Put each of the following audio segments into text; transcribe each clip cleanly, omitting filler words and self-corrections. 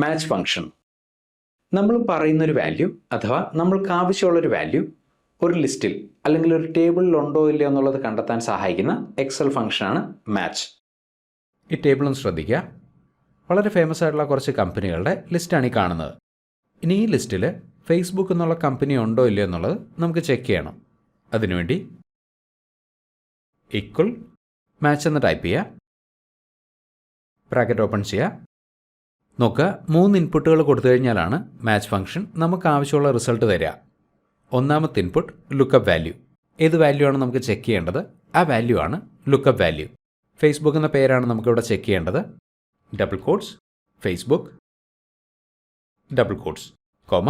Match function. നമ്മൾ പറയുന്നൊരു value അഥവാ നമ്മൾക്ക് ആവശ്യമുള്ളൊരു വാല്യൂ ഒരു ലിസ്റ്റിൽ അല്ലെങ്കിൽ ഒരു ടേബിളിൽ ഉണ്ടോ ഇല്ലയോ എന്നുള്ളത് കണ്ടെത്താൻ സഹായിക്കുന്ന എക്സൽ ഫംഗ്ഷനാണ് മാച്ച്. ഈ ടേബിൾ ഒന്ന് ശ്രദ്ധിക്കുക. വളരെ ഫേമസ് ആയിട്ടുള്ള കുറച്ച് കമ്പനികളുടെ ലിസ്റ്റാണ് ഈ കാണുന്നത്. ഇനി ഈ ലിസ്റ്റിൽ ഫേസ്ബുക്ക് എന്നുള്ള കമ്പനി ഉണ്ടോ ഇല്ലയോ എന്നുള്ളത് നമുക്ക് ചെക്ക് ചെയ്യണം. അതിനുവേണ്ടി ഈക്വൽ മാച്ച് എന്ന് ടൈപ്പ് ചെയ്യുക, ബ്രാക്കറ്റ് ഓപ്പൺ ചെയ്യുക. നോക്കുക, 3 ഇൻപുട്ടുകൾ കൊടുത്തു കഴിഞ്ഞാലാണ് മാച്ച് ഫംഗ്ഷൻ നമുക്ക് ആവശ്യമുള്ള റിസൾട്ട് തരിക. ഒന്നാമത്തെ ഇൻപുട്ട് ലുക്കപ്പ് വാല്യൂ. ഏത് വാല്യൂ ആണ് നമുക്ക് ചെക്ക് ചെയ്യേണ്ടത്? ആ വാല്യൂ ആണ് ലുക്കപ്പ് വാല്യൂ. ഫേസ്ബുക്ക് എന്ന പേരാണ് നമുക്കിവിടെ ചെക്ക് ചെയ്യേണ്ടത്. Double quotes Facebook double quotes comma.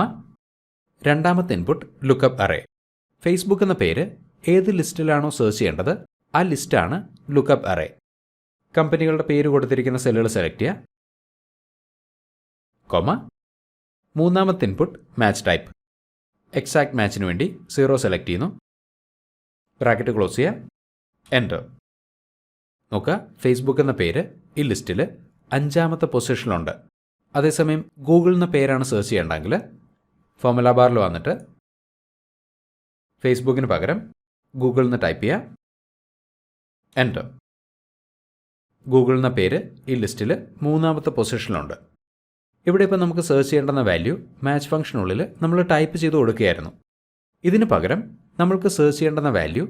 രണ്ടാമത്തെ ഇൻപുട്ട് ലുക്കപ്പ് അറേ. ഫേസ്ബുക്ക് എന്ന പേര് ഏത് ലിസ്റ്റിലാണോ സെർച്ച് ചെയ്യേണ്ടത് ആ ലിസ്റ്റാണ് ലുക്കപ്പ് അറേ. കമ്പനികളുടെ പേര് കൊടുത്തിരിക്കുന്ന സെല്ലുകൾ സെലക്ട് ചെയ്യുക, കോമ. മൂന്നാമത്തെ ഇൻപുട്ട് മാച്ച് ടൈപ്പ്. എക്സാക്ട് മാച്ചിന് വേണ്ടി 0 സെലക്ട് ചെയ്യുന്നു, ബ്രാക്കറ്റ് ക്ലോസ് ചെയ്യുക, എൻ്റർ. നോക്കുക, ഫേസ്ബുക്ക് എന്ന പേര് ഈ ലിസ്റ്റിൽ 5ാമത്തെ പൊസിഷനിലുണ്ട്. അതേസമയം ഗൂഗിൾ എന്ന പേരാണ് സെർച്ച് ചെയ്യേണ്ടെങ്കിൽ ഫോർമുല ബാറിൽ വന്നിട്ട് ഫേസ്ബുക്കിന് പകരം ഗൂഗിൾ എന്ന് ടൈപ്പ് ചെയ്യുക, എൻ്റർ. ഗൂഗിൾ എന്ന പേര് ഈ ലിസ്റ്റിൽ 3ാമത്തെ പൊസിഷനിലുണ്ട്. ഇവിടെ ഇപ്പോൾ നമുക്ക് സെർച്ച് ചെയ്യേണ്ടുന്ന വാല്യൂ മാച്ച് ഫംഗ്ഷനുള്ളിൽ നമ്മൾ ടൈപ്പ് ചെയ്ത് കൊടുക്കുകയായിരുന്നു. ഇതിന് പകരം നമ്മൾക്ക് സെർച്ച് ചെയ്യേണ്ടുന്ന വാല്യൂ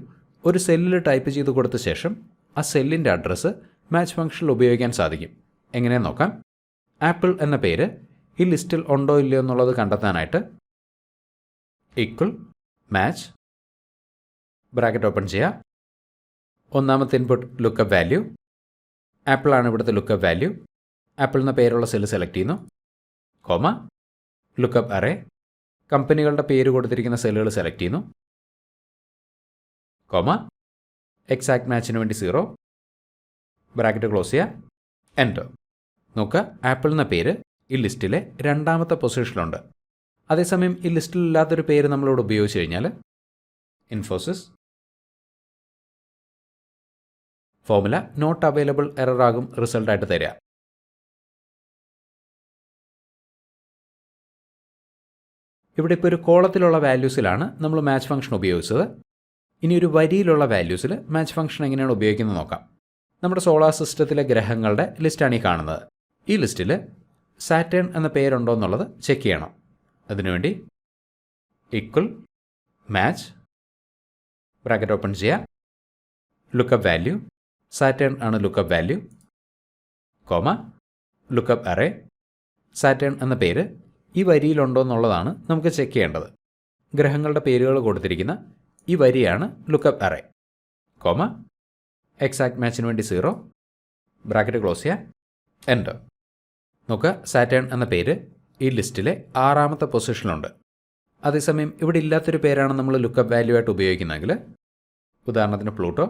ഒരു സെല്ലിൽ ടൈപ്പ് ചെയ്ത് കൊടുത്ത ശേഷം ആ സെല്ലിൻ്റെ അഡ്രസ്സ് മാച്ച് ഫംഗ്ഷനിൽ ഉപയോഗിക്കാൻ സാധിക്കും. എങ്ങനെയെന്ന് നോക്കാം. ആപ്പിൾ എന്ന പേര് ഈ ലിസ്റ്റിൽ ഉണ്ടോ ഇല്ലയോ എന്നുള്ളത് കണ്ടെത്താനായിട്ട് ഈക്വൽ മാച്ച് ബ്രാക്കറ്റ് ഓപ്പൺ ചെയ്യുക. ഒന്നാമത്തെ ഇൻപുട്ട് ലുക്കപ്പ് വാല്യൂ. ആപ്പിളാണ് ഇവിടുത്തെ ലുക്കപ്പ് വാല്യൂ. ആപ്പിൾ എന്ന പേരുള്ള സെല്ല് സെലക്ട് ചെയ്യുന്നു, കോമ. Lookup array. കമ്പനികളുടെ പേര് കൊടുത്തിരിക്കുന്ന സെല്ലുകൾ സെലക്ട് ചെയ്യുന്നു, കോമ. എക്സാക്ട് മാച്ചിന് വേണ്ടി 0, ബ്രാക്കറ്റ് ക്ലോസ് ചെയ്യുക, എൻ്റർ. നോക്കുക, ആപ്പിൾ എന്ന പേര് ഈ ലിസ്റ്റിലെ 2ാമത്തെ പൊസിഷനിലുണ്ട്. അതേസമയം ഈ ലിസ്റ്റിൽ ഇല്ലാത്തൊരു പേര് നമ്മളിവിടെ ഉപയോഗിച്ച് കഴിഞ്ഞാൽ Infosys formula not available error ആകും റിസൾട്ടായിട്ട് തരിക. ഇവിടെ ഇപ്പോൾ ഒരു കോളത്തിലുള്ള വാല്യൂസിലാണ് നമ്മൾ മാച്ച് ഫംഗ്ഷൻ ഉപയോഗിച്ചത്. ഇനി ഒരു വരിയിലുള്ള വാല്യൂസിൽ മാച്ച് ഫംഗ്ഷൻ എങ്ങനെയാണ് ഉപയോഗിക്കുന്നത് നോക്കാം. നമ്മുടെ സോളാർ സിസ്റ്റത്തിലെ ഗ്രഹങ്ങളുടെ ലിസ്റ്റാണ് ഈ കാണുന്നത്. ഈ ലിസ്റ്റിൽ സാറ്റേൺ എന്ന പേരുണ്ടോ എന്നുള്ളത് ചെക്ക് ചെയ്യണം. അതിനുവേണ്ടി ഈക്വൽ മാച്ച് ബ്രാക്കറ്റ് ഓപ്പൺ ചെയ്യുക, ലുക്കപ്പ് വാല്യൂ. സാറ്റേൺ ആണ് lookup value, comma. Lookup array. Saturn എന്ന പേര് ഈ വരിയിലുണ്ടോ എന്നുള്ളതാണ് നമുക്ക് ചെക്ക് ചെയ്യേണ്ടത്. ഗ്രഹങ്ങളുടെ പേരുകൾ കൊടുത്തിരിക്കുന്ന ഈ വരിയാണ് ലുക്കപ്പ് അറേ, കോമ. എക്സാക്ട് മാച്ചിന് വേണ്ടി 0, ബ്രാക്കറ്റ് ക്ലോസ് ചെയ്യുക, എൻ്റർ. നോക്കുക, സാറ്റേൺ എന്ന പേര് ഈ ലിസ്റ്റിലെ 6ാമത്തെ പൊസിഷനിലുണ്ട്. അതേസമയം ഇവിടെ ഇല്ലാത്തൊരു പേരാണ് നമ്മൾ ലുക്കപ്പ് വാല്യൂ ആയിട്ട് ഉപയോഗിക്കുന്നതെങ്കിൽ, ഉദാഹരണത്തിന് Pluto,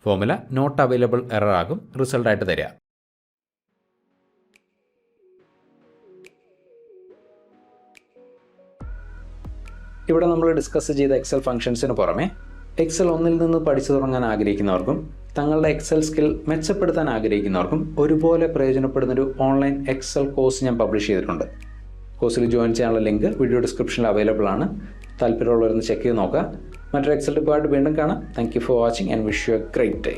formula not available error ആകും റിസൾട്ടായിട്ട് തരിക. ഇവിടെ നമ്മൾ ഡിസ്കസ് ചെയ്ത എക്സൽ ഫംഗ്ഷൻസിന് പുറമെ എക്സൽ 1ൽ നിന്ന് പഠിച്ചു തുടങ്ങാൻ ആഗ്രഹിക്കുന്നവർക്കും തങ്ങളുടെ എക്സൽ സ്കിൽ മെച്ചപ്പെടുത്താൻ ആഗ്രഹിക്കുന്നവർക്കും ഒരുപോലെ പ്രയോജനപ്പെടുന്നൊരു ഓൺലൈൻ എക്സൽ കോഴ്സ് ഞാൻ പബ്ലിഷ് ചെയ്തിട്ടുണ്ട്. കോഴ്സിൽ ജോയിൻ ചെയ്യാനുള്ള ലിങ്ക് വീഡിയോ ഡിസ്ക്രിപ്ഷനിൽ അവൈലബിൾ ആണ്. താല്പര്യമുള്ളവരൊന്ന് ചെക്ക് ചെയ്ത് നോക്കുക. മറ്റൊരു എക്സൽ ഡിപ്പാർട്ട് വീണ്ടും കാണാം. Thank you for watching and wish you A great day.